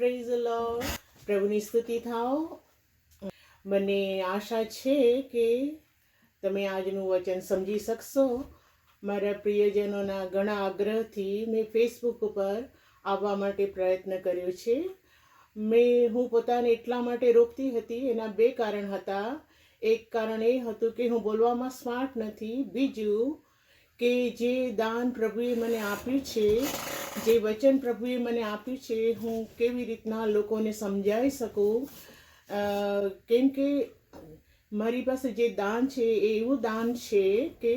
Praise the lord. પ્રભુની સ્તુતિ થાઓ. મને આશા છે કે તમે આજનું વચન સમજી શકશો. મારા પ્રિયજનોના ઘણા આગ્રહથી મેં ફેસબુક ઉપર આવવા માટે પ્રયત્ન કર્યો છે. હું પોતાને એટલા માટે રોકતી હતી. એના બે કારણ હતા. એક કારણ એ હતું કે હું બોલવામાં સ્માર્ટ નથી. બીજું કે જે દાન પ્રભુએ મને આપ્યું છે, જે વચન પ્રભુએ મને આપ્યું છે, હું કેવી રીતના લોકોને સમજાવી શકું. કેમ કે મારી પાસે જે દાન છે એ એવું દાન છે કે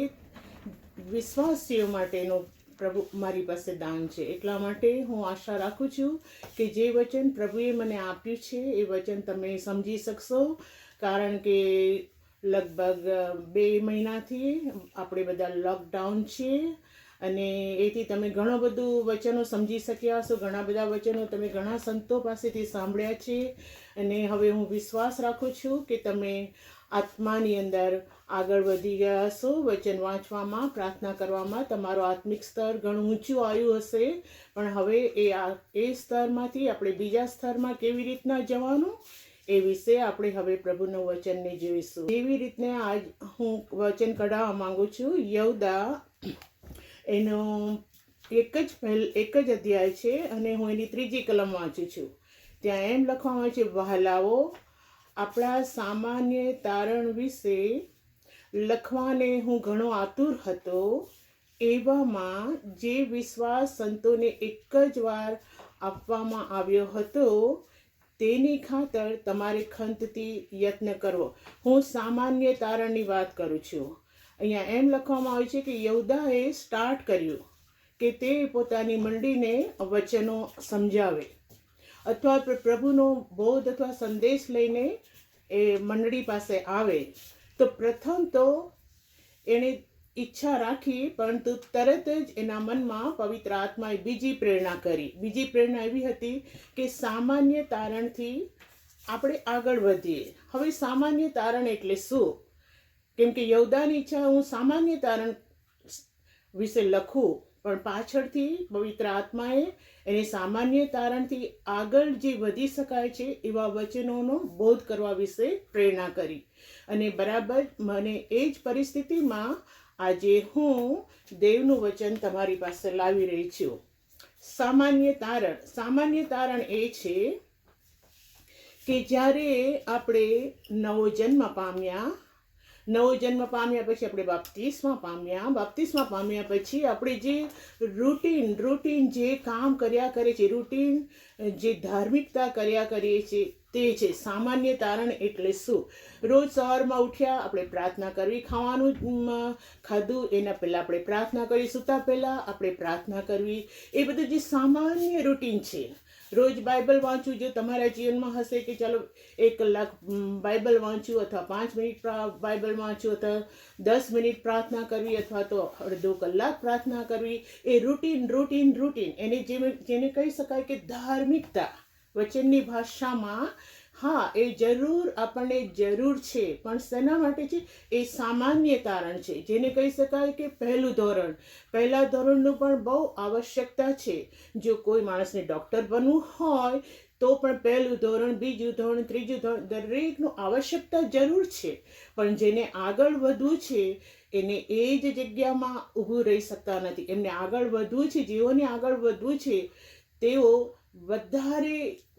વિશ્વાસીઓ માટેનો પ્રભુ મારી પાસે દાન છે. એટલા માટે હું આશા રાખું છું કે જે વચન પ્રભુએ મને આપ્યું છે એ વચન તમે સમજી શકશો. કારણ કે લગભગ 2 મહિનાથી આપણે બધા લોકડાઉન છે અને એથી તમે ઘણું બધું વચનો સમજી શક્યા હશો. ઘણા બધા વચનો તમે ઘણા સંતો પાસેથી સાંભળ્યા છે અને હવે હું વિશ્વાસ રાખું છું કે તમે આત્માની અંદર આગળ વધી ગયા હશો. વચન વાંચવામાં, પ્રાર્થના કરવામાં તમારું આત્મિક સ્તર ઘણું ઊંચું આવ્યું હશે. પણ હવે એ સ્તરમાંથી આપણે બીજા સ્તરમાં કેવી રીતના જવાનું એ વિશે આપણે હવે પ્રભુનું વચનને જોઈશું. એવી રીતના આજ હું વચન કઢાવવા માંગુ છું. યહૂદા એનો એક જ અધ્યાય છે અને હું એની 3જી કલમ વાંચું છું. ત્યાં એમ લખવામાં આવે છે, વહાલાઓ, આપણા સામાન્ય તારણ વિશે લખવાને હું ઘણો આતુર હતો. એવામાં જે વિશ્વાસ સંતોને એક જ વાર આપવામાં આવ્યો હતો તેની ખાતર તમારે ખંતથી યત્ન કરવો. હું સામાન્ય તારણની વાત કરું છું. અહીંયા એમ લખવામાં આવે છે કે યહૂદાએ સ્ટાર્ટ કર્યું કે તે પોતાની મંડળીને વચનો સમજાવે અથવા પ્રભુનો બોધ અથવા સંદેશ લઈને એ મંડળી પાસે આવે. તો પ્રથમ તો એણે ઈચ્છા રાખી, પરંતુ તરત જ એના મનમાં પવિત્ર આત્માએ બીજી પ્રેરણા કરી. બીજી પ્રેરણા એવી હતી કે સામાન્ય તારણથી આપણે આગળ વધીએ. હવે સામાન્ય તારણ એટલે શું? કેમ કે યહૂદાની ઈચ્છા હું સામાન્ય તારણ વિશે લખું, પણ પાછળથી પવિત્ર આત્માએ એને સામાન્ય તારણથી આગળ જે વધી શકાય છે એવા વચનોનો બોધ કરવા વિશે પ્રેરણા કરી. અને બરાબર મને એ જ પરિસ્થિતિમાં આજે હું દેવનું વચન તમારી પાસે લાવી રહી છું. સામાન્ય તારણ એ છે કે જ્યારે આપણે નવો જન્મ પામ્યા પછી આપણે બાપ્તિસ્મા પામ્યા પછી આપણે જે રૂટીન જે કામ કર્યા કરે છે, રૂટીન જે ધાર્મિકતા કર્યા કરીએ છીએ તે છે સામાન્ય તારણ. એટલે શું? રોજ સવારમાં ઉઠ્યા, આપણે પ્રાર્થના કરવી. ખાવાનું ખાધું એના પહેલાં આપણે પ્રાર્થના કરવી. સૂતા પહેલાં આપણે પ્રાર્થના કરવી. એ બધું જે સામાન્ય રૂટીન છે. રોજ બાઇબલ વાંચવું. જો તમારા જીવનમાં હશે કે ચાલો 1 કલાક બાઇબલ વાંચવું અથવા 5 મિનિટ બાઇબલ વાંચવું અથવા 10 મિનિટ પ્રાર્થના કરવી અથવા તો અડધો કલાક પ્રાર્થના કરવી. એ રૂટીન એને જેને કહી શકાય કે ધાર્મિકતા. વચનની ભાષામાં હા, એ જરૂર આપણને જરૂર છે, પણ શેના માટે છે? એ સામાન્ય તારણ છે, જેને કહી શકાય કે પહેલા ધોરણનું પણ બહુ આવશ્યકતા છે. જો કોઈ માણસને ડૉક્ટર બનવું હોય તો પણ પહેલું ધોરણ, બીજું ધોરણ, ત્રીજું ધોરણ દરેકનું આવશ્યકતા જરૂર છે. પણ જેને આગળ વધવું છે એને એ જ જગ્યામાં ઊભું રહી શકતા નથી. એમને આગળ વધવું છે. જેઓને આગળ વધવું છે તેઓ વધારે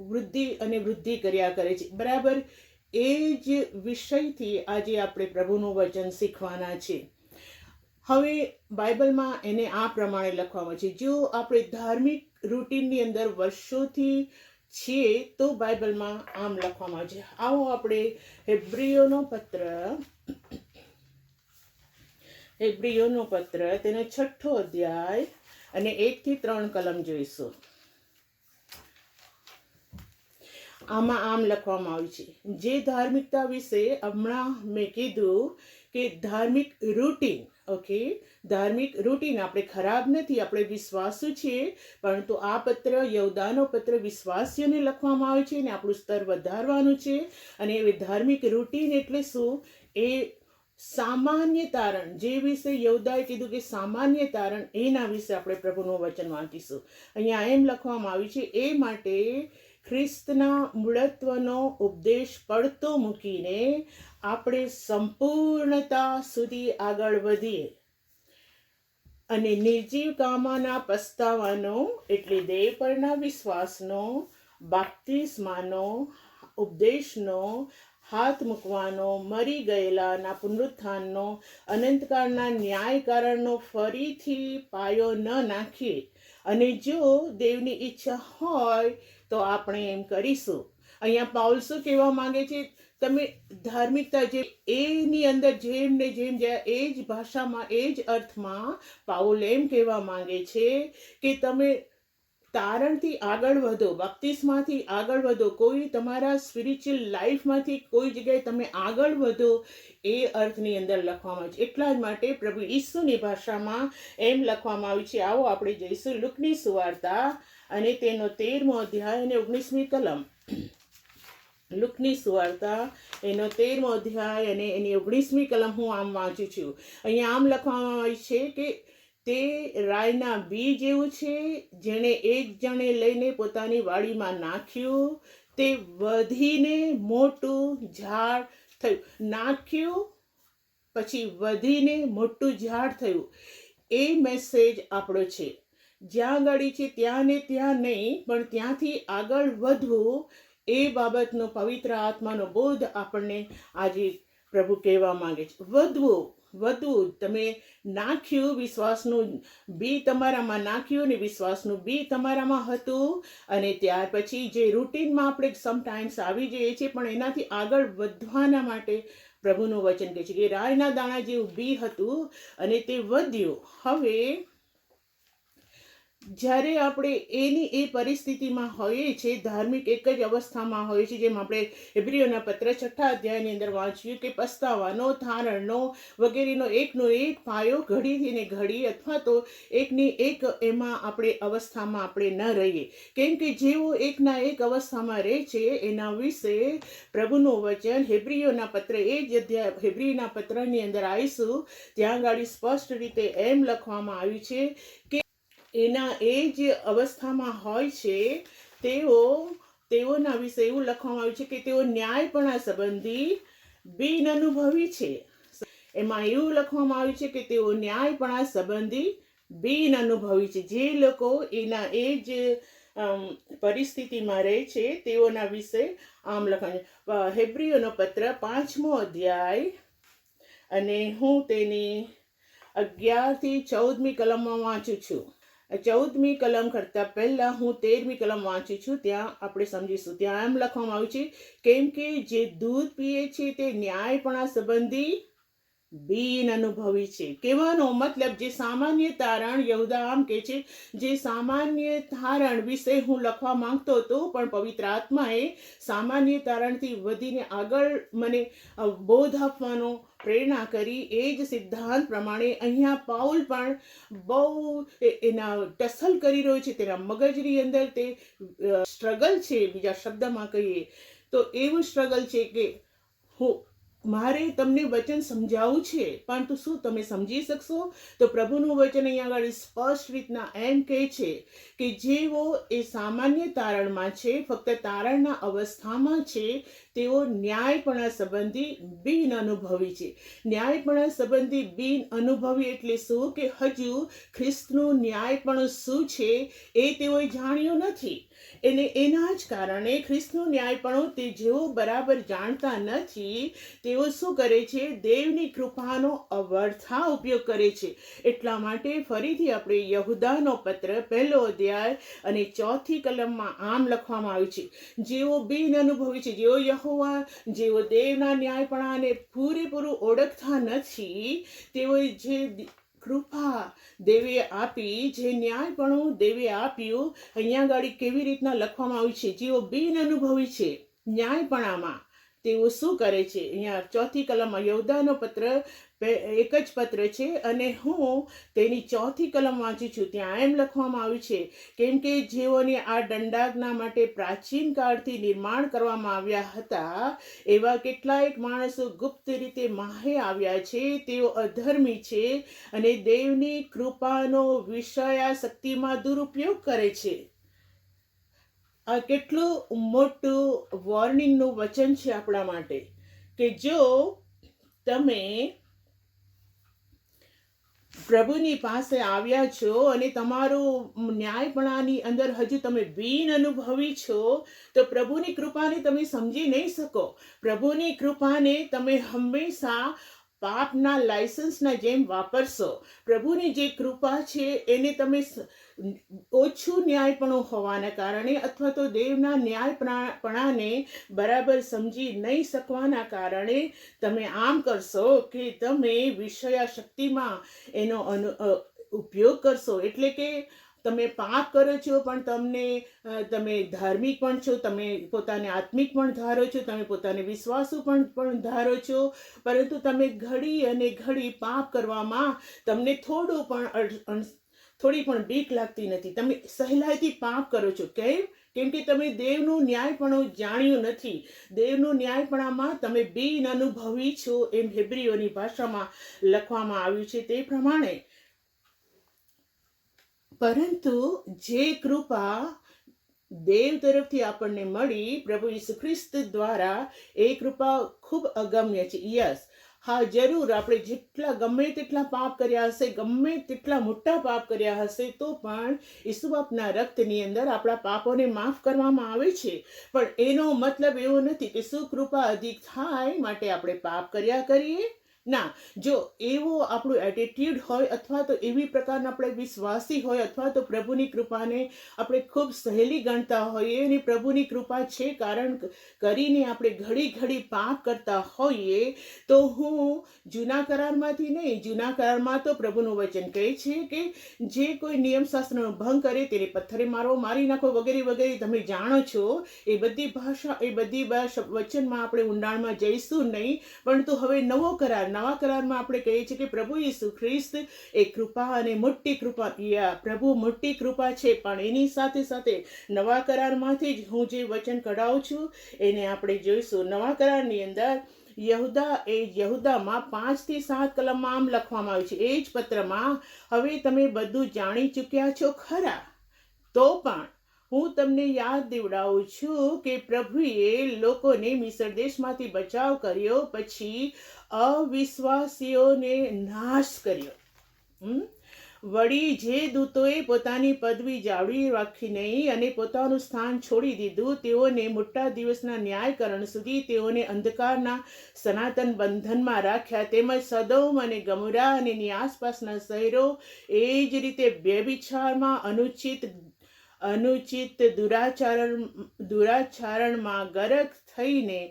વૃદ્ધિ કર્યા કરે છે. બરાબર એ જ વિષયથી આજે આપણે પ્રભુનું વચન શીખવાના છે. હવે બાઇબલમાં એને આ પ્રમાણે લખવામાં છે. જો આપણે ધાર્મિક રૂટીનની અંદર વર્ષોથી છીએ તો બાઇબલમાં આમ લખવામાં છે. આવો આપણે હેબ્રીયોનો પત્ર તેનો 6ઠો અધ્યાય અને 1 થી 3 કલમ જોઈશું. આમાં આમ લખવામાં આવ્યું છે, જે ધાર્મિકતા વિશે હમણાં મેં કીધું કે ધાર્મિક રૂટીન. ધાર્મિક રૂટીન. આપણે ખરાબ નથી, આપણે વિશ્વાસુ છીએ, પરંતુ આ પત્ર, યહૂદાનો પત્ર વિશ્વાસીઓને લખવામાં આવે છે અને આપણું સ્તર વધારવાનું છે. અને એ ધાર્મિક રૂટીન એટલે શું? એ સામાન્ય તારણ. જે વિશે યહૂદાએ કીધું કે સામાન્ય તારણ, એના વિશે આપણે પ્રભુનું વચન વાંચીશું. અહીંયા એમ લખવામાં આવ્યું છે, એ માટે ખ્રિસ્તના મૂળત્વનો ઉપદેશ પડતો મૂકીને આપણે સંપૂર્ણતા સુધી આગળ વધીએ અને નિર્જીવ કામના પસ્તાવાનો એટલે દેહ પરના વિશ્વાસનો, બાપ્તિસ્માનો, ઉપદેશનો, હાથ મૂકવાનો, મરી ગયેલાના પુનરુત્થાનનો, અનંતકાળના ન્યાયકારણનો ફરીથી પાયો ન નાખીએ. અને જો દેવની ઈચ્છા હોય તો આપણે એમ કરીશું. અહીંયા પાઉલ શું કહેવા માંગે છે? તમે ધાર્મિકતા જે એની અંદર જેમ ને જેમ જાય એ જ ભાષામાં, એ જ અર્થમાં પાઉલ એમ કહેવા માંગે છે કે તમે તારણથી આગળ વધો, બાપ્તિસ્માથી આગળ વધો, કોઈ તમારા સ્પિરિચ્યુઅલ લાઈફમાંથી કોઈ જગ્યાએ તમે આગળ વધો, એ અર્થની અંદર લખવામાં આવે છે. એટલા જ માટે પ્રભુ ઈસુની ભાષામાં એમ લખવામાં આવ્યું છે. આવો આપણે જઈશું લુકની સુવાર્તા અને તેનો 13મો અધ્યાય અને 19મી કલમ. લુકની સુવાર્તા એનો 13મો અધ્યાય અને એની 19મી કલમ હું આમ વાંચું છું. અહીંયા આમ લખવામાં આવ્યું છે કે તે રાયના બી જેવું છે, જેણે એક જણે લઈને પોતાની વાડીમાં નાખ્યું, તે વધીને મોટું ઝાડ થયું. નાખ્યું પછી વધીને મોટું ઝાડ થયું. એ મેસેજ આપણો છે. જ્યાં ગાડી છે ત્યાં ને ત્યાં નહીં, પણ ત્યાંથી આગળ વધવું, એ બાબતનો પવિત્ર આત્માનો બોધ આપણને આજે પ્રભુ કહેવા માંગે છે. વધવું. તમે નાખ્યું, વિશ્વાસનું બી તમારામાં નાખ્યું ને વિશ્વાસનું બી તમારામાં હતું, અને ત્યાર પછી જે રૂટીનમાં આપણે સમટાઈમ્સ આવી જઈએ છીએ, પણ એનાથી આગળ વધવાના માટે પ્રભુનું વચન કહે છે કે રાયના દાણા જેવું બી હતું અને તે વધ્યું. હવે જ્યારે આપણે એની એ પરિસ્થિતિમાં હોઈએ છીએ, ધાર્મિક એક જ અવસ્થામાં હોઈએ છીએ, જેમ આપણે હેબ્રીઓના પત્ર 6 અધ્યાયની અંદર વાંચ્યું કે પસ્તાવાનો, ધારણનો વગેરેનો એકનો એક પાયો ઘડીથી ને ઘડી અથવા તો એકની એક એમાં આપણે અવસ્થામાં આપણે ન રહીએ. કેમ કે જેઓ એકના એક અવસ્થામાં રહે છે એના વિશે પ્રભુનું વચન હેબ્રીઓના પત્ર, એ જ અધ્યાય હેબ્રીના પત્રની અંદર આવીશું, ત્યાં આગળ સ્પષ્ટ રીતે એમ લખવામાં આવ્યું છે કે એના એ જ અવસ્થામાં હોય છે તેઓના વિશે એવું લખવામાં આવ્યું છે કે તેઓ ન્યાયપણા સંબંધી બિન અનુભવી છે. એમાં એવું લખવામાં આવ્યું છે કે તેઓ ન્યાયપણા સંબંધી બિન અનુભવી છે. જે લોકો એના એ જ પરિસ્થિતિમાં રહે છે તેઓના વિશે આમ લખવાનું. હેબ્રીઓનો પત્ર 5મો અધ્યાય અને હું તેની 11 થી 14મી કલમમાં વાંચું છું. 14મી કલમ કરતા પહેલા હું 13મી કલમ વાંચું છું. ત્યાં આપણે સમજીશું. ત્યાં એમ લખવામાં આવ્યું છે, કેમ કે જે દૂધ પીએ છે તે ન્યાયપણા સંબંધી બિન અનુભવી છે. કહેવાનો મતલબ જે સામાન્ય તારણ, યહૂદા આમ કે છે, જે સામાન્ય તારણ વિશે હું લખવા માંગતો હતો, પણ પવિત્ર આત્માએ સામાન્ય તારણથી વધીને આગળ મને બોધ આપવાનો પ્રેરણા કરી. એ જ સિદ્ધાંત પ્રમાણે અહીંયા પાઉલ પણ બહુ એના ટસલ કરી રહ્યો છે. તેના મગજની અંદર તે સ્ટ્રગલ છે. બીજા શબ્દમાં કહીએ તો એવું સ્ટ્રગલ છે કે મારે તમને વચન સમજાવવું છે, પરંતુ શું તમે સમજી શકશો? તો પ્રભુનું વચન અહીંયા આગળ સ્પષ્ટ રીતના એમ કહે છે કે જેઓ એ સામાન્ય તારણમાં છે, ફક્ત તારણના અવસ્થામાં છે, તેઓ ન્યાયપણા સંબંધી બિન અનુભવી છે. ન્યાયપણા સંબંધી બિન અનુભવી એટલે શું? કે હજુ ખ્રિસ્તનું ન્યાયપણું શું છે એ તેઓએ જાણ્યું નથી. એના જ કારણે ખ્રિસ્તનું ન્યાયપણું તે જેઓ બરાબર જાણતા નથી, તેઓ શું કરે છે? દેવની કૃપાનો અવર્થા ઉપયોગ કરે છે. એટલા માટે ફરીથી આપણે યહૂદાનો પત્ર 1લો અધ્યાય અને 4થી કલમમાં આમ લખવામાં આવ્યું છે, જેઓ બિન અનુભવી છે, જેઓ દેવના ન્યાયપણાને પૂરેપૂરું ઓળખતા નથી, તેઓએ જે કૃપા દેવે આપી, જે ન્યાયપણું દેવે આપ્યું, અહીંયા ગાડી કેવી રીતના લખવામાં આવ્યું છે, જેઓ બિન અનુભવી છે ન્યાયપણામાં, તેઓ શું કરે છે? અહીંયા 4થી કલમમાં યહૂદાનો પત્ર એક જ પત્ર છે અને હું તેની 4થી કલમ વાંચું છું. ત્યાં એમ લખવામાં આવ્યું છે, કેમ કે જેઓને આ દંડાજ્ઞા માટે પ્રાચીન કાળથી નિર્માણ કરવામાં આવ્યા હતા, એવા કેટલાયક માણસો ગુપ્ત રીતે માહે આવ્યા છે. તેઓ અધર્મી છે અને દેવની કૃપાનો વિષયાશક્તિમાં દુરુપયોગ કરે છે. આ કેટલું મોટું વોર્નિંગનું વચન છે આપણા માટે કે જો તમે પ્રભુની પાસે આવ્યા છો અને તમારું ન્યાયપણાની અંદર હજુ તમે બિન અનુભવી છો, તો પ્રભુની કૃપાને તમે સમજી નહીં શકો. પ્રભુની કૃપાને તમે હંમેશા પાપના લાયસન્સના જેમ વાપરશો. પ્રભુની જે કૃપા છે એને તમે ઓછું ન્યાયપણું હોવાના કારણે અથવા તો દેવના ન્યાયપણાને બરાબર સમજી નહીં શકવાના કારણે તમે આમ કરશો કે તમે વિષયા શક્તિમાં એનો ઉપયોગ કરશો. એટલે કે તમે પાપ કરો છો પણ તમે ધાર્મિક પણ છો, તમે પોતાને આત્મિક પણ ધારો છો, તમે પોતાને વિશ્વાસુ પણ ધારો છો, પરંતુ તમે ઘડી અને ઘડી પાપ કરવામાં તમને થોડી પણ બીક લાગતી નથી. તમે સહેલાઈથી પાપ કરો છો. કેમ કે તમે દેવનું ન્યાયપણું જાણ્યું નથી. દેવનું ન્યાયપણામાં તમે બિન અનુભવી છો, એમ હેબ્રીઓની ભાષામાં લખવામાં આવ્યું છે તે પ્રમાણે. પરંતુ જે કૃપા દેવ તરફથી આપણને મળી પ્રભુ ઈસુ ખ્રિસ્ત દ્વારા, એ કૃપા ખૂબ અગમ્ય છે. યસ, હા, જરૂર આપણે જેટલા ગમે તેટલા પાપ કર્યા હશે, ગમે તેટલા મોટા પાપ કર્યા હશે, તો પણ ઈસુ બાપના રક્તની અંદર આપણા પાપોને માફ કરવામાં આવે છે. પણ એનો મતલબ એવો નથી કે શું કૃપા અધિક થાય માટે આપણે પાપ કર્યા કરીએ. ના, જો એવો આપણું એટીટ્યુડ હોય અથવા તો એવી પ્રકારના આપણે વિશ્વાસી હોય અથવા તો પ્રભુની કૃપાને આપણે ખૂબ સહેલી ગણતા હોઈએ અને પ્રભુની કૃપા છે કારણ કરીને આપણે ઘડી ઘડી પાપ કરતા હોઈએ, તો હું જૂના કરારમાંથી નહીં, જૂના કરારમાં તો પ્રભુનું વચન કહે છે કે જે કોઈ નિયમશાસ્ત્રનો ભંગ કરે તેને પથ્થરે મારી નાખો વગેરે વગેરે. તમે જાણો છો એ બધી વચનમાં આપણે ઊંડાણમાં જઈશું નહીં. પરંતુ હવે નવા કરારમાં આપણે કહીએ છીએ કે પ્રભુ ઈસુ ખ્રિસ્ત એ કૃપા અને મોટી કૃપા, પ્રભુ મોટી કૃપા છે. પણ એની સાથે સાથે નવા કરારમાંથી જ હું જે વચન કઢાવું છું એને આપણે જોઈશું. નવા કરારની અંદર યહુદામાં 5 થી 7 કલમમાં આમ લખવામાં આવ્યું છે, એ જ પત્રમાં, હવે તમે બધું જાણી ચૂક્યા છો ખરા, તો પણ હું તમને યાદ દેવડાવું છું કે પ્રભુએ લોકોને મિસર દેશમાંથી બચાવ કર્યો, પછી અવિશ્વાસીઓને નાશ કર્યો. વળી જે દૂતોએ પોતાની પદવી જાળવી રાખી નહીં અને પોતાનું સ્થાન છોડી દીધું, તેઓને મોટા દિવસના ન્યાયકરણ સુધી તેઓને અંધકારના સનાતન બંધનમાં રાખ્યા. તેમજ સદોમ અને ગમોરા અને એની આસપાસના શહેરો એ જ રીતે વ્યભિચારમાં અનુચિત દુરાચરણમાં ગરક થઈને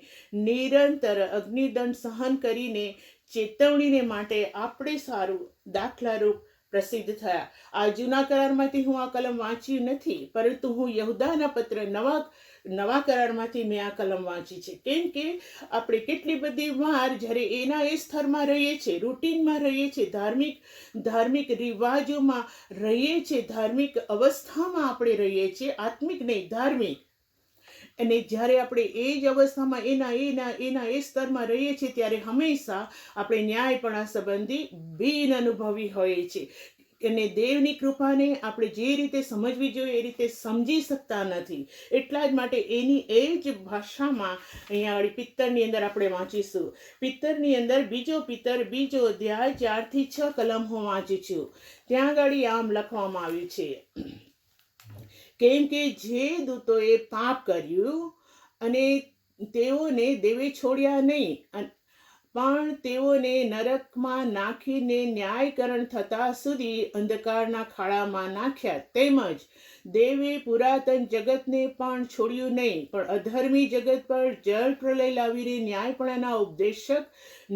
નિરંતર અગ્નિદંડ સહન કરીને ચેતવણીને માટે આપણે સારું દાખલારૂપ પ્રસિદ્ધ થયા. આ જૂના કરારમાંથી હું આ કલમ વાંચ્યું નથી, પરંતુ હું યહુદાના પત્ર નવા કરારમાંથી મેં આ કલમ વાંચી છે. કેમ કે આપણે કેટલી બધી વાર જ્યારે એના એ સ્તરમાં રહીએ છીએ, રૂટીનમાં રહીએ છીએ, ધાર્મિક રિવાજોમાં રહીએ છીએ, ધાર્મિક અવસ્થામાં આપણે રહીએ છીએ, આત્મિક નહીં ધાર્મિક. અને જ્યારે આપણે એ જ અવસ્થામાં એના એ સ્તરમાં રહીએ છીએ, ત્યારે હંમેશા આપણે ન્યાયપણા સંબંધી બિન અનુભવી હોઈએ છીએ અને દેવની કૃપાને આપણે જે રીતે સમજવી જોઈએ એ રીતે સમજી શકતા નથી. એટલા જ માટે એની એ જ ભાષામાં અહીંયા પિત્તરની અંદર આપણે વાંચીશું. પિત્તરની અંદર બીજો અધ્યાય 4 થી 6 કલમ હું વાંચું છું. ત્યાં આગળ આમ લખવામાં આવ્યું છે, કેમ કે જે દૂતોએ પાપ કર્યું અને તેઓને દેવે છોડ્યા નહીં, પણ તેઓને નરકમાં નાખીને ન્યાયકરણ થતા સુધી અંધકારના ખાડામાં નાખ્યા. તેમજ દેવે પુરાતન જગતને પણ છોડ્યું નહીં, પણ અધર્મી જગત પર જળ પ્રલય લાવીને ન્યાયપણાના ઉપદેશક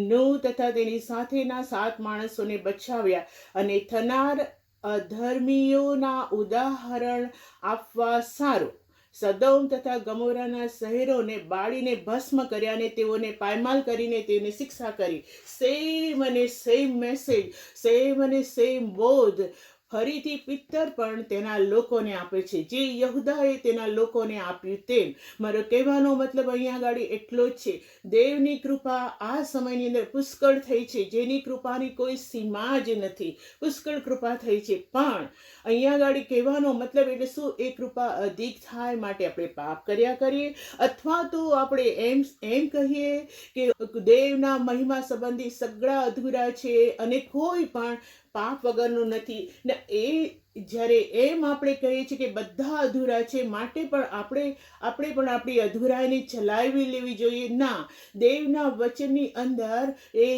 નૂહ તથા તેની સાથેના 7 માણસોને બચાવ્યા અને થનાર અધર્મીઓના ઉદાહરણ આપવા સારું સદોમ તથા ગમોરાના શહેરોને બાળીને ભસ્મ કર્યા અને તેઓને પાયમાલ કરીને તેઓને શિક્ષા કરી. સેમ અને સેમ મેસેજ, સેમ અને સેમ બોધ ફરીથી પિત્તર પણ તેના લોકોને આપે છે, જે યહૂદાએ તેના લોકોને આપ્યું તેમ. મારો કહેવાનો મતલબ અહીંયા આગળ એટલો જ છે, દેવની કૃપા આ સમયની અંદર પુષ્કળ થઈ છે, જેની કૃપાની કોઈ સીમા જ નથી. પુષ્કળ કૃપા થઈ છે, પણ અહીંયા આગળ કહેવાનો મતલબ એટલે શું? એ કૃપા અધિક થાય માટે આપણે પાપ કર્યા કરીએ, અથવા તો આપણે એમ કહીએ કે દેવના મહિમા સંબંધી સગળા અધૂરા છે અને કોઈ પણ પાપ વગરનું નથી. ને એ જ્યારે એમ આપણે કહીએ છીએ કે બધા અધૂરા છે, માટે પણ આપણે પણ આપણી અધૂરાઈને ચલાવી લેવી જોઈએ. ના, દેવના વચનની અંદર એ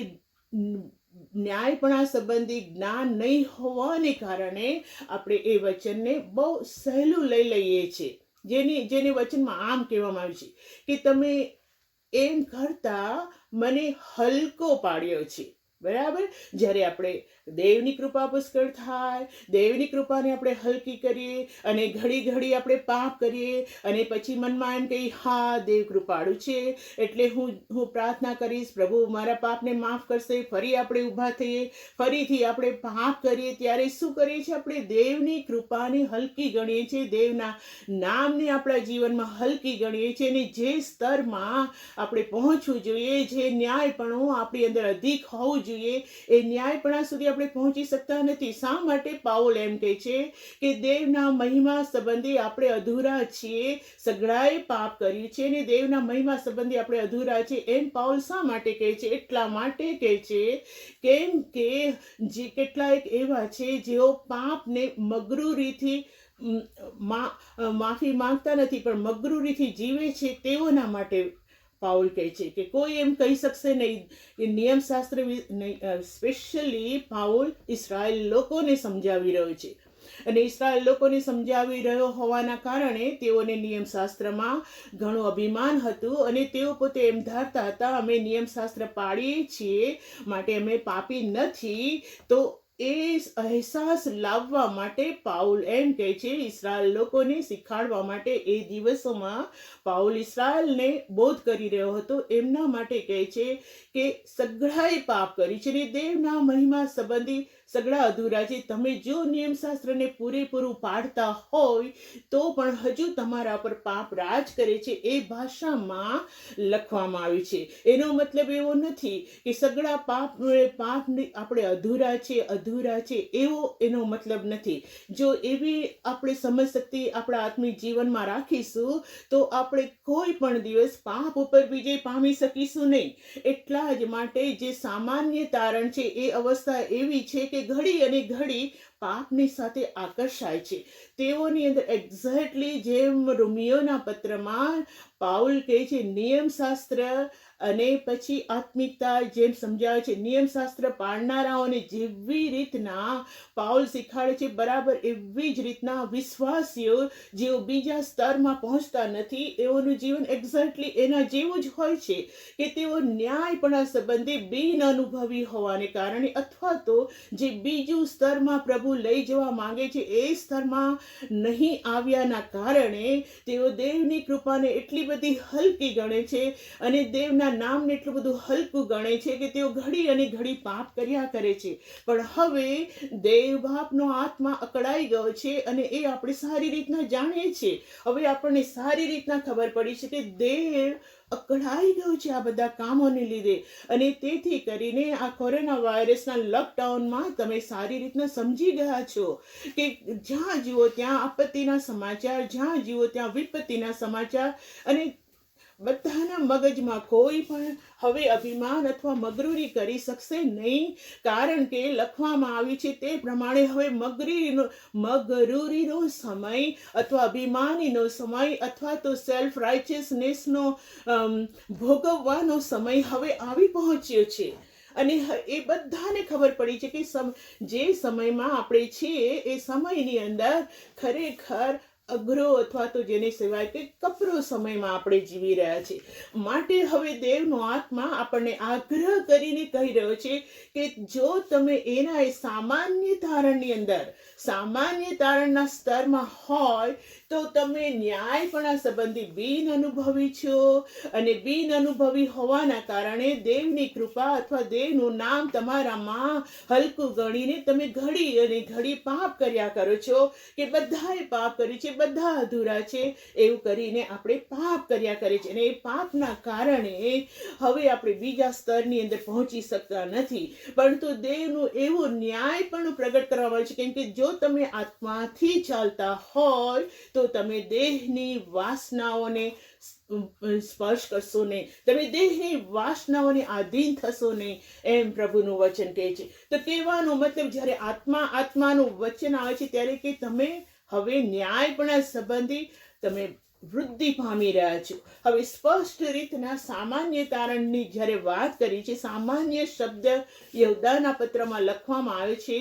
ન્યાયપણા સંબંધી જ્ઞાન નહીં હોવાને કારણે આપણે એ વચનને બહુ સહેલું લઈ લઈએ છીએ. જેને વચનમાં આમ કહેવામાં આવ્યું છે કે તમે એમ કરતા મને હલકો પાડ્યો છે. બરાબર? જ્યારે આપણે દેવની કૃપા પુષ્કળ થાય, દેવની કૃપાને આપણે હલકી કરીએ અને ઘડી આપણે પાપ કરીએ અને પછી મનમાં એમ કહીએ, હા દેવ કૃપાળુ છે એટલે હું પ્રાર્થના કરીશ, પ્રભુ મારા પાપને માફ કરશે. ફરી આપણે ઊભા થઈએ, ફરીથી આપણે પાપ કરીએ, ત્યારે શું કરીએ છીએ? આપણે દેવની કૃપાને હલકી ગણીએ છીએ, દેવના નામને આપણા જીવનમાં હલકી ગણીએ છીએ. અને જે સ્તરમાં આપણે પહોંચવું જોઈએ, જે ન્યાયપણું આપણી અંદર અધિક હોવું જોઈએ, એ ન્યાયપણા સુધી આપણે પહોંચી શકતા નથી. શા માટે? પાઉલ એમ કહે છે કે દેવના મહિમા સંબંધી આપણે અધૂરા છીએ, સગળાએ પાપ કર્યું છે અને દેવના મહિમા સંબંધી આપણે અધૂરા છીએ. એમ પાઉલ શા માટે કહે છે? એટલા માટે કહે છે કેમ કે જે કેટલાક એવા છે જેઓ પાપને મગરૂરીથી માફી માંગતા નથી પણ મગરૂરીથી જીવે છે, તેઓના માટે પાઉલ કહે છે કે કોઈ એમ કહી શકશે નહીં. એ નિયમશાસ્ત્ર સ્પેશિયલી પાઉલ ઇઝરાયલ લોકોને સમજાવી રહ્યો છે, અને ઇઝરાયલ લોકોને સમજાવી રહ્યો હોવાના કારણે તેઓને નિયમશાસ્ત્રમાં ઘણું અભિમાન હતું અને તેઓ પોતે એમ ધારતા હતા, અમે નિયમશાસ્ત્ર પાળીએ છીએ માટે અમે પાપી નથી. તો એ અહેસાસ લાવવા માટે પાઉલ એમ કહે છે, ઇઝરાયલ લોકોને શીખવાડવા માટે એ દિવસોમાં પાઉલ ઇઝરાયલને બોધ કરી રહ્યો હતો. એમના માટે કહે છે કે સગળાએ પાપ કરી છે અને દેવના મહિમા સંબંધી સગળા અધૂરા છે. તમે જો નિયમશાસ્ત્રને પૂરેપૂરું પાડતા હોય તો પણ હજુ તમારા પર પાપ રાજ કરે છે. એ ભાષામાં લખવામાં આવ્યું છે. એનો મતલબ એવો નથી કે સગળા પાપને આપણે અધૂરા છે એવો એનો મતલબ નથી. જો એવી આપણે સમજ શક્તિ આપણા આત્મિક જીવનમાં રાખીશું તો આપણે કોઈ પણ દિવસ પાપ ઉપર વિજય પામી શકીશું નહીં. એટલા જ માટે જે સામાન્ય તારણ છે એ અવસ્થા એવી છે કે ઘડી અને ઘડી પાપની સાથે આકર્ષાય છે. તેઓની અંદર એક્ઝેક્ટલી જેમ રોમિયોના પત્રમાં પાઉલ કહે છે, નિયમશાસ્ત્ર અને પછી આત્મિકતા જેમ સમજાવે છે, નિયમશાસ્ત્ર પાળનારાઓને જેવી રીતના પાઉલ શીખવાડે છે, બરાબર એવી જ રીતના વિશ્વાસીઓ જેઓ બીજા સ્તરમાં પહોંચતા નથી, તેઓનું જીવન એક્ઝેક્ટલી એના જેવું જ હોય છે કે તેઓ ન્યાયપણા સંબંધી બિન અનુભવી હોવાને કારણે અથવા તો જે બીજું સ્તરમાં પ્રભુ લઈ જવા માંગે છે એ સ્તરમાં નહીં આવ્યાના કારણે તેઓ દેવની કૃપાને એટલી બધી હલકી ગણે છે અને દેવના નામને એટલું બધું હલકું ગણે છે કે તેઓ ઘડી અને ઘડી પાપ કર્યા કરે છે. પણ હવે દેવ બાપનો આત્મા અકળાઈ ગયો છે અને એ આપણે સારી રીતના જાણીએ છીએ. હવે આપણને સારી રીતના ખબર પડી છે કે દેવ અકળાઈ ગયો છે આ બધા કામોને લીધે, અને તેથી કરીને આ કોરોના વાયરસના લોકડાઉનમાં તમે સારી રીતના સમજી ગયા છો કે જ્યાં જુઓ ત્યાં આપત્તિના સમાચાર, જ્યાં જુઓ ત્યાં વિપત્તિના સમાચાર, અને બધાના મગજમાં કોઈ પણ હવે અભિમાન અથવા મગરૂરી કરી શકશે નહીં, કારણ કે લખવામાં આવ્યું છે તે પ્રમાણે હવે મગરૂરીનો સમય અથવા અભિમાનીનો સમય અથવા તો સેલ્ફ રાઇચિયસનેસનો ભોગવવાનો સમય હવે આવી પહોંચ્યો છે. અને એ બધાને ખબર પડી છે કે જે સમયમાં આપણે છીએ એ સમયની અંદર ખરેખર અઘરો અથવા તો જેને કહેવાય કે કપરો સમયમાં આપણે જીવી રહ્યા છીએ. માટે હવે દેવનો આત્મા આપણને આગ્રહ કરીને કહી રહ્યો છે કે જો તમે એના સામાન્ય તારણની અંદર, સામાન્ય તારણના સ્તરમાં હોય તો તમે ન્યાયપણા સંબંધી બિન અનુભવી છો, અને બિન અનુભવી હોવાના કારણે દેવની કૃપા અથવા દેવનું નામ તમારામાં હલકું ગણીને તમે ઘડી અને ઘડી પાપ કર્યા કરો છો, કે બધાએ પાપ કર્યું છે, બધા અધૂરા છે, એવું કરીને આપણે પાપ કર્યા કરે છે. અને એ પાપના કારણે હવે આપણે બીજા સ્તરની અંદર પહોંચી શકતા નથી. પરંતુ દેવનું એવું ન્યાય પણ પ્રગટ કરવામાં આવે છે, કેમ કે જો તમે આત્માથી ચાલતા હોય તો તમે દેહની વાસનાઓને સ્પર્શ કરશો નહીં, તમે દેહની વાસનાઓને આધીન થશો નહીં, એમ પ્રભુનું વચન કહે છે. તો કહેવાનો મતલબ જ્યારે આત્માનું વચન આવે છે ત્યારે કે તમે હવે ન્યાયપણા સંબંધી તમે વૃદ્ધિ પામી રહ્યા છો. હવે સ્પષ્ટ રીતના સામાન્ય તારણની જ્યારે વાત કરી છે, સામાન્ય શબ્દ યહૂદાના પત્રમાં લખવામાં આવે છે,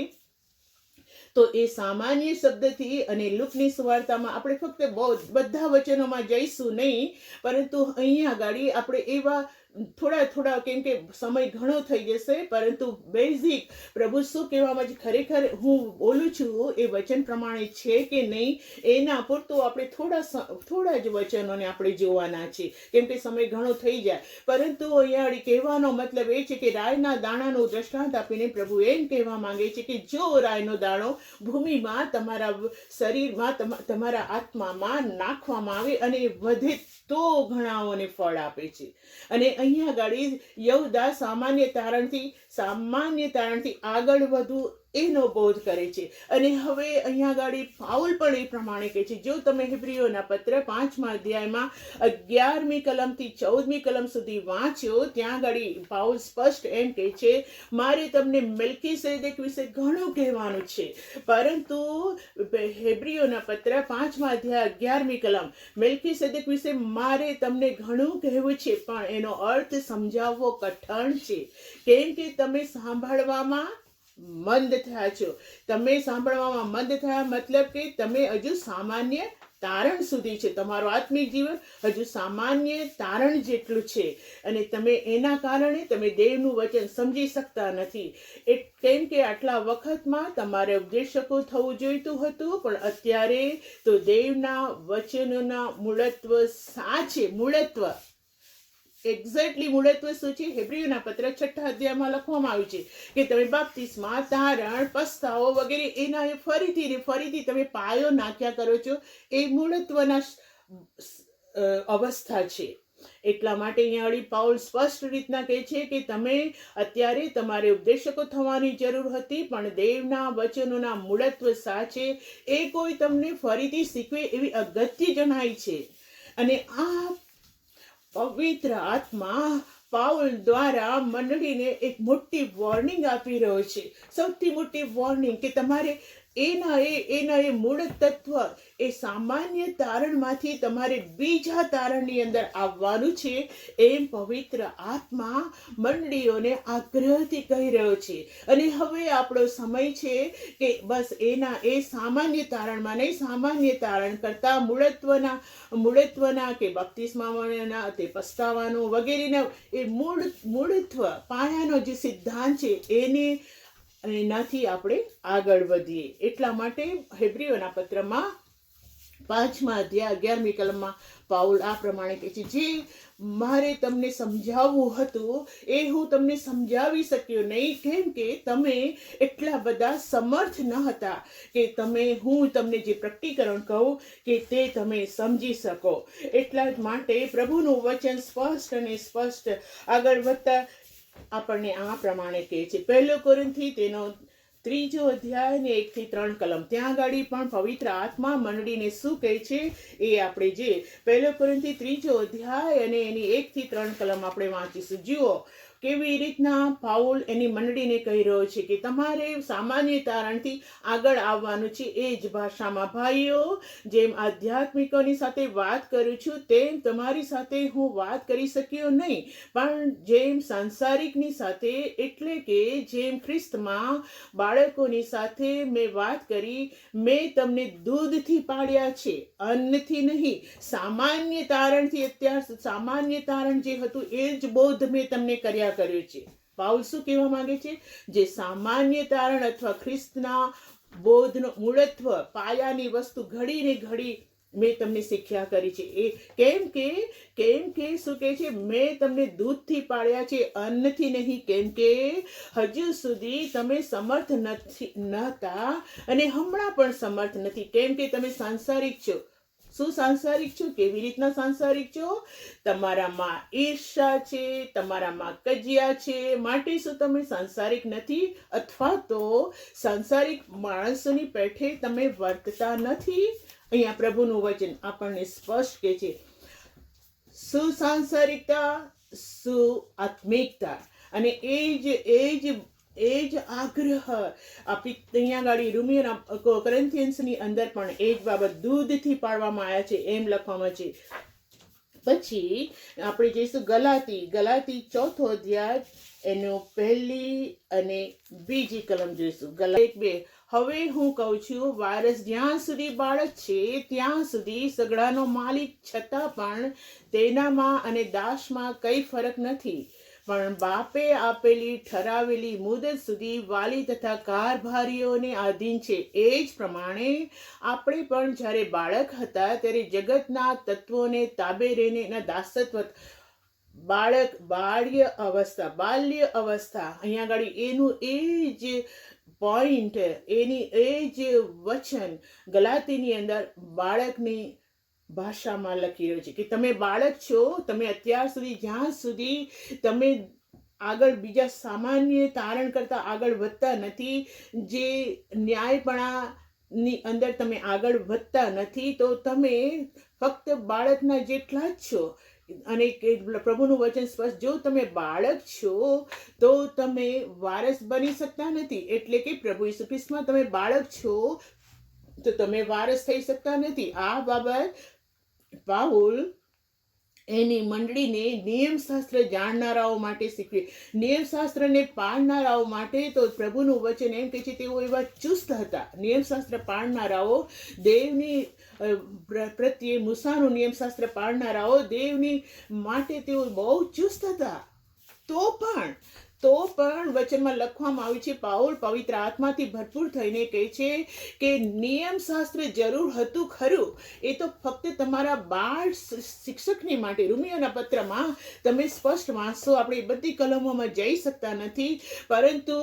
તો એ સામાન્ય શબ્દથી અને લુકની સુવાર્તામાં આપણે ફક્ત બધા વચનોમાં જઈશું નહીં, પરંતુ અહીંયા આગળ આપણે એવા થોડા કેમ કે સમય ઘણો થઈ જશે, પરંતુ બેઝિક પ્રભુ શું કહેવામાં છે, ખરેખર હું બોલું છું એ વચન પ્રમાણે છે કે નહીં, એના પૂરતું આપણે થોડા જ વચનોને આપણે જોવાના છે, કેમ કે સમય ઘણો થઈ જાય. પરંતુ અહીંયા કહેવાનો મતલબ એ છે કે રાયના દાણાનું દ્રષ્ટાંત આપીને પ્રભુ એમ કહેવા માંગે છે કે જો રાયનો દાણો ભૂમિમાં, તમારા શરીરમાં, તમારા આત્મામાં નાખવામાં આવે અને વધે તો ઘણાઓને ફળ આપે છે. અને અહીંયા આગળ યહૂદા સામાન્ય તારણથી આગળ વધવું એનો બોધ કરે છે. અને હવે અહીંયા આગળ પાઉલ પણ એ પ્રમાણે કહે છે. જો તમે હિબ્રીઓના પત્ર 5મા અધ્યાયમાં 11મી કલમથી 14મી કલમ સુધી વાંચ્યો, ત્યાં આગળ પાઉલ સ્પષ્ટ એમ કહે છે, મારે તમને મેલ્કીસેદેક વિશે ઘણું કહેવાનું છે, પરંતુ હિબ્રીઓના પત્ર 5મા અધ્યાય 11મી કલમ, મેલ્કીસેદેક વિશે મારે તમને ઘણું કહેવું છે, પણ એનો અર્થ સમજાવવો કઠણ છે, કેમ કે તમે સાંભળવામાં મંદ થયા છો. તમે સાંભળવામાં મંદ થયા મતલબ કે તમે હજુ સામાન્ય તારણ સુધી છે, તમારું આત્મિક જીવન હજુ સામાન્ય તારણ જેટલું છે, અને તમે એના કારણે તમે દેવનું વચન સમજી શકતા નથી. કેમ કે આટલા વખતમાં તમારે ઉપદેશકો થવું જોઈતું હતું, પણ અત્યારે તો દેવના વચનોના મૂળત્વ સાચે મૂળત્વ એક્ઝેક્ટલી મૂળત્વ શું છે, હિબ્રીઓના પત્ર 6 અધ્યાયમાં લખવામાં આવ્યું છે કે તમે બાપ્તિસ્મા, તારણ, પસ્તાવો વગેરે એના ફરીથી તમે પાયો નાખ્યા કરો છો, એ મૂળત્વના અવસ્થા છે. એટલા માટે અહીંયા પાઉલ સ્પષ્ટ રીતના કહે છે કે તમે અત્યારે તમારે ઉપદેશકો થવાની જરૂર હતી, પણ દેવના વચનોના મૂળત્વ સાચે એ કોઈ તમને ફરીથી શીખવે એવી અગત્ય જણાય છે. અને આ પવિત્ર આત્મા પાઉલ દ્વારા મંડળીને એક મોટી વોર્નિંગ આપી રહ્યો છે, સૌથી મોટી વોર્નિંગ, કે તમારે એના એ મૂળ તત્વ, એ સામાન્ય તારણમાંથી તમારે બીજા તારણની અંદર આવવાનું છે, એમ પવિત્ર આત્મા મંડળીઓને આગ્રહથી કહી રહ્યો છે. અને હવે આપણો સમય છે કે બસ એ સામાન્ય તારણમાં નહીં, સામાન્ય તારણ કરતા મૂળત્વના કે બપ્તિસ્માના તે પસ્તાવાનું વગેરેના એ મૂળત્વ પાયાનો જે સિદ્ધાંત છે એનાથી આપણે આગળ વધીએ. એટલા માટે હિબ્રીઓના પત્રમાં 5મા અધ્યાય 11મી કલમમાં પાઉલ આ પ્રમાણે કહે છે, જે મારે તમને સમજાવવું હતું એ હું તમને સમજાવી શક્યો નહીં, કેમ કે તમે એટલા બધા સમર્થ ન હતા કે હું તમને જે પ્રકટીકરણ કહું કે તે તમે સમજી શકો. એટલા જ માટે પ્રભુનું વચન સ્પષ્ટ આગળ વધતા આપણને આ પ્રમાણે કહે છે. 1 કોરિન્થી તેનો 3 અધ્યાય ને 1 થી 3 કલમ, ત્યાં આગળ પણ પવિત્ર આત્મા મંડળીને શું કહે છે એ આપણે જે 1 કોરિન્થી 3 અધ્યાય અને એની 1 થી 3 કલમ આપણે વાંચીશું. જુઓ કેવી રીતના પાઉલ એની મંડળીને કહી રહ્યો છે કે તમારે સામાન્ય તારણથી આગળ આવવાનું છે. એ જ ભાષામાં ભાઈઓ, જેમ આધ્યાત્મિકોની સાથે વાત કરું છું તેમ તમારી સાથે હું વાત કરી શક્યો નહીં, પણ જેમ સાંસારિકની સાથે, એટલે કે જેમ ખ્રિસ્તમાં બાળકોની સાથે મેં વાત કરી, મેં તમને દૂધથી પાડ્યા છે, અન્નથી નહીં. સામાન્ય તારણથી, અત્યાર સામાન્ય તારણ જે હતું એ જ બોધ મેં તમને કર્યો છે. પાઉલ શું કહેવા માંગે છે? જે સામાન્ય તારણ અથવા ખ્રિસ્તના બોધનો મૂળત્વ, પાયાની વસ્તુ ઘડી મેં તમને શિક્ષા કરી છે. એ કેમ કે શું કહે છે, મેં તમને દૂધથી પાળ્યા છે, અન્નથી નહીં. કેમ કે હજુ સુધી તમે સમર્થ નહોતા અને હમણાં પણ સમર્થ નથી. કેમ કે તમે સાંસારિક છો. શું સાંસારિક છો? કેવી રીતના સાંસારિક છો? તમારામાં ઈર્ષા છે, તમારામાં કજિયા છે, માટે શું તમે સાંસારિક નથી? અથવા તો સાંસારિક માણસોની પેઠે તમે વર્તતા નથી? અહીંયા પ્રભુનું વચન આપણને સ્પષ્ટ કહે છે, સુસાંસારિકતા, સુઆત્મિકતા. અને એ જ આગ્રહ આપી અહીંયા ગાડી રોમિયોના કોરિન્થિયન્સની અંદર પણ એ જ બાબત દૂધથી પાડવામાં આવ્યા છે એમ લખવામાં છે. પછી આપણે જઈશું ગલાતી 4થો અધ્યાય, એનો 1 અને 2 કલમ જોઈશું. ગલાતી 1:2. હવે હું કહું છું, વારસ જ્યાં સુધી બાળક છે ત્યાં સુધી સગડાનો માલિક, છતાં પણ તેનામાં અને દાસમાં કઈ ફરક નથી. પણ બાપે આપેલી ઠરાવેલી મુદત સુધી વાલી તથા કારભારીઓને આધીન છે. એ જ પ્રમાણે આપણે પણ જ્યારે બાળક હતા ત્યારે જગતના તત્વોને તાબે રહીને એના દાસત્વ, બાલ્ય અવસ્થા, અહીંયા આગળ એનું એ જ પોઈન્ટ, એની એ જ વચન ગલાતીની અંદર બાળકની ભાષામાં લખી રહ્યો છે કે તમે બાળક છો. તમે અત્યાર સુધી જ્યાં સુધી તમે આગળ બીજા સામાન્ય તારણ કરતા આગળ વધતા નથી, જે ન્યાયપણાની અંદર તમે આગળ વધતા નથી, તો તમે ફક્ત બાળકના જેટલા જ છો. અને પ્રભુનું વચન સ્પષ્ટ, જો તમે બાળક છો તો તમે વારસ બની શકતા નથી. એટલે કે પ્રભુ ઈસુ ખ્રિસ્તમાં તમે બાળક છો તો તમે વારસ થઈ શકતા નથી. આ બાબત પાઉલ એની મંડળીને નિયમશાસ્ત્ર જાણનારાઓ માટે શીખવે. નિયમશાસ્ત્રને પાળનારાઓ માટે તો પ્રભુનું વચન એમ કે છે તેઓ એવા ચુસ્ત હતા. નિયમશાસ્ત્ર પાળનારાઓ દેવની પ્રત્યે, મૂસાનું નિયમશાસ્ત્ર પાળનારાઓ દેવની માટે તેઓ બહુ ચુસ્ત હતા. તો પણ વચનમાં લખવામાં આવ્યું છે, પાઉલ પવિત્ર આત્માથી ભરપૂર થઈને કહે છે કે નિયમશાસ્ત્ર જરૂર હતું ખરું, એ તો ફક્ત તમારા બાળ શિક્ષકની માટે. રોમિયોના પત્રમાં તમે સ્પષ્ટ વાંચશો, આપણે બધી કલમોમાં જઈ શકતા નથી, પરંતુ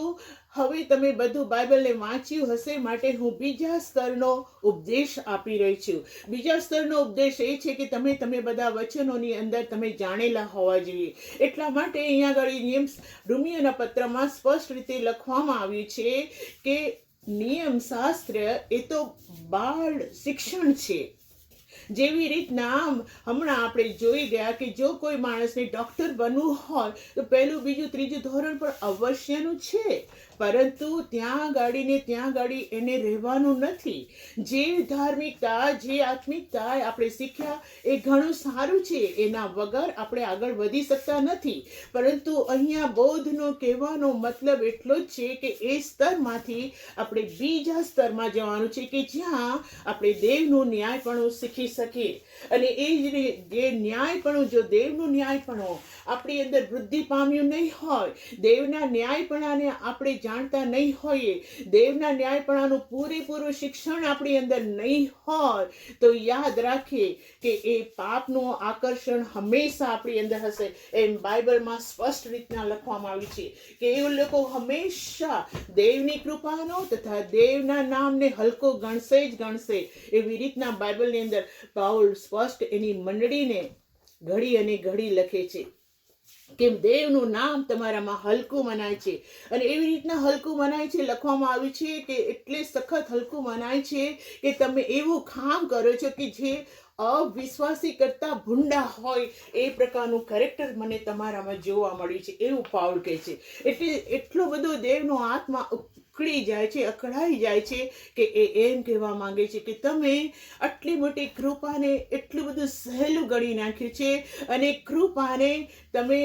હવે તમે બધું બાઇબલને વાંચ્યું હશે, માટે હું બીજા સ્તરનો ઉપદેશ આપી રહી છું. બીજા સ્તરનો ઉપદેશ એ છે કે તમે બધા વચનોની અંદર તમે જાણેલા હોવા જોઈએ. એટલા માટે અહીંયા આગળ રોમિયોના પત્રમાં સ્પષ્ટ રીતે લખવામાં આવ્યું છે કે નિયમશાસ્ત્ર એ તો બાળ શિક્ષણ છે. જેવી રીતના હમણાં આપણે જોઈ ગયા કે જો કોઈ માણસને ડોક્ટર બનવું હોય તો 1, 2, 3 ધોરણ પણ અવશ્યનું છે, પરંતુ ત્યાં ગાડી એને રહેવાનું નથી. જે ધાર્મિકતા, જે આત્મિકતા આપણે શીખ્યા એ ઘણું સારું છે, એના વગર આપણે આગળ વધી શકતા નથી. પરંતુ અહીંયા બૌદ્ધનો કહેવાનો મતલબ એટલો જ છે કે એ સ્તરમાંથી આપણે બીજા સ્તરમાં જવાનું છે કે જ્યાં આપણે દેવનું ન્યાયપણું શીખી શકીએ. અને એ જ જે ન્યાયપણું, જો દેવનું ન્યાયપણું આપણી અંદર વૃદ્ધિ પામ્યું નહીં હોય, દેવના ન્યાયપણાને આપણે જાણતા નહીં હોઈએ, દેવના ન્યાયપણાનું પૂરેપૂરું શિક્ષણ આપણી અંદર નહીં હોય, તો યાદ રાખીએ કે એ પાપનું આકર્ષણ હંમેશા આપણી અંદર હશે. એમ બાઇબલમાં સ્પષ્ટ રીતના લખવામાં આવ્યું છે કે એ લોકો હંમેશા દેવની કૃપાનો તથા દેવના નામને હલકો ગણશે. એવી રીતના બાઇબલની અંદર પાઉલ સ્પષ્ટ એની મંડળીને ઘડી અને ઘડી લખે છે કે દેવનું નામ તમારામાં હલકું મનાય છે. અને એવી રીતના હલકું મનાય છે, લખવામાં આવ્યું છે કે એટલે સખત હલકું મનાય છે કે તમે એવું કામ કરો છો કે જે અવિશ્વાસી કરતા ભૂંડા હોય એ પ્રકારનું કેરેક્ટર મને તમારામાં જોવા મળ્યું છે, એવું પાઉલ કહે છે. એટલે એટલો બધો દેવનો આત્મા ઉકળી જાય છે, અકળાઈ જાય છે કે એ એમ કહેવા માંગે છે કે તમે આટલી મોટી કૃપાને એટલું બધું સહેલું ગણી નાખ્યું છે અને કૃપાને તમે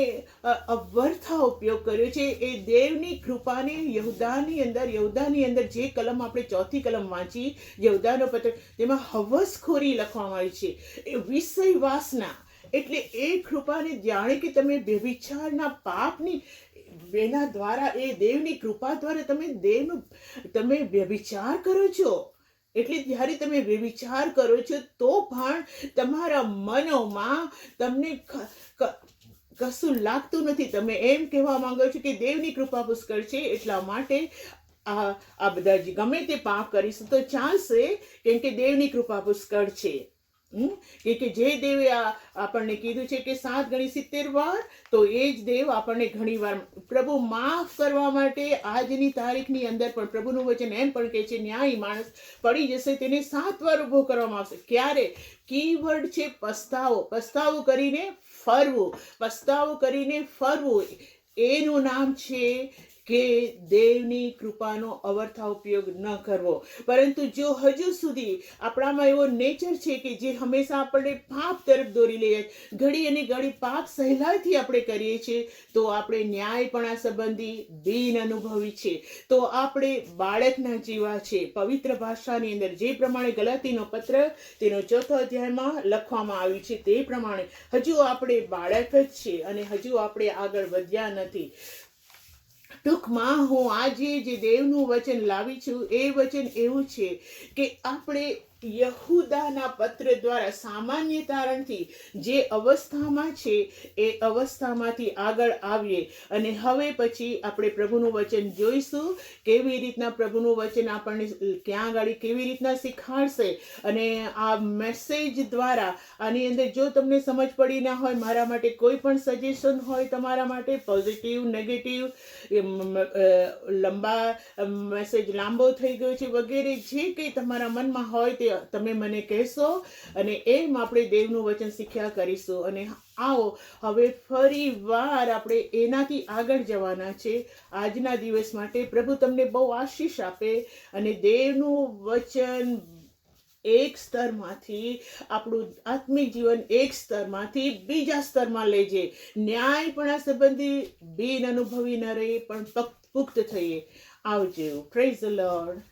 અવ્યર્થા ઉપયોગ કર્યો છે. એ દેવની કૃપાને યહૂદાની અંદર જે કલમ આપણે 4થી કલમ વાંચી, યહૂદાનો પત્ર, તેમાં હવસખોરી લખવામાં આવી છે, એ વિષય વાસના. એટલે એ કૃપાને જાણે કે તમે વ્યભિચારના પાપની એના દ્વારા, એ દેવની કૃપા દ્વારા તમે વ્યભિચાર કરો છો. એટલે જ્યારે તમે વિચાર કરો છો તો પણ તમારા મનોમાં તમને કશું લાગતું નથી. તમે એમ કહેવા માંગો છો કે દેવની કૃપા પુષ્કળ છે, એટલા માટે આ બધા ગમે તે પાપ કરીશું તો ચાલશે, કેમ કે દેવની કૃપા પુષ્કળ છે. કે જે દેવે આપણને કીધું છે કે 7 ગણી 70 વાર, તો એ જ દેવ આપણને ઘણી વાર પ્રભુ માફ કરવા માટે આજની તારીખની અંદર પણ પ્રભુનું વચન એમ પણ કહે છે, ન્યાયી માણસ પડી જશે તેને 7 વાર ઉભો કરવામાં આવશે. ક્યારે? કીવર્ડ છે પસ્તાવો. પસ્તાવો કરીને ફરવું. પસ્તાવો કરીને ફરવું, એનું નામ છે કે દેવની કૃપાનો અવર્થા ઉપયોગ ન કરવો. પરંતુ જો હજુ સુધી આપણામાં એવો નેચર છે કે જે હંમેશા આપણને પાપ તરફ દોરી લે, ઘડી અને ઘડી પાપ સહેલાઈથી આપણે કરીએ છીએ, તો આપણે ન્યાયપણા સંબંધી બિન અનુભવી છે, તો આપણે બાળકના જેવા છે. પવિત્ર ભાષાની અંદર જે પ્રમાણે ગલાતીનો પત્ર તેનો 4થા અધ્યાયમાં લખવામાં આવ્યું છે તે પ્રમાણે હજુ આપણે બાળક જ છે અને હજુ આપણે આગળ વધ્યા નથી. ટૂંકમાં હું આજે જે દેવનું વચન લાવી છું એ વચન એવું છે કે આપણે યહૂદાના પત્ર દ્વારા સામાન્ય તારણથી જે અવસ્થામાં છે એ અવસ્થામાંથી આગળ આવીએ. અને હવે પછી આપણે પ્રભુનું વચન જોઈશું, કેવી રીતના પ્રભુનું વચન આપણને ક્યાં આગળ કેવી રીતના શીખવાડશે. અને આ મેસેજ દ્વારા આની અંદર જો તમને સમજ પડી ના હોય, મારા માટે કોઈ પણ સજેશન હોય તમારા માટે, પોઝિટિવ, નેગેટિવ, મેસેજ લાંબો થઈ ગયો છે વગેરે, જે કંઈ તમારા મનમાં હોય તે તમે મને કહેશો અને એમ આપણે દેવનું વચન શીખ્યા કરીશું. અને આવો હવે ફરી વાર આપણે એનાથી આગળ જવાના છે. આજના દિવસ માટે પ્રભુ તમને બહુ આશીષ આપે અને દેવનું વચન એક સ્તરમાંથી આપણું આત્મિક જીવન એક સ્તરમાંથી બીજા સ્તરમાં લઈ જાય. ન્યાયપણા સંબંધી બિન અનુભવી ન રહે પણ પુખ્ત થઈએ. આવજો. Praise the lord.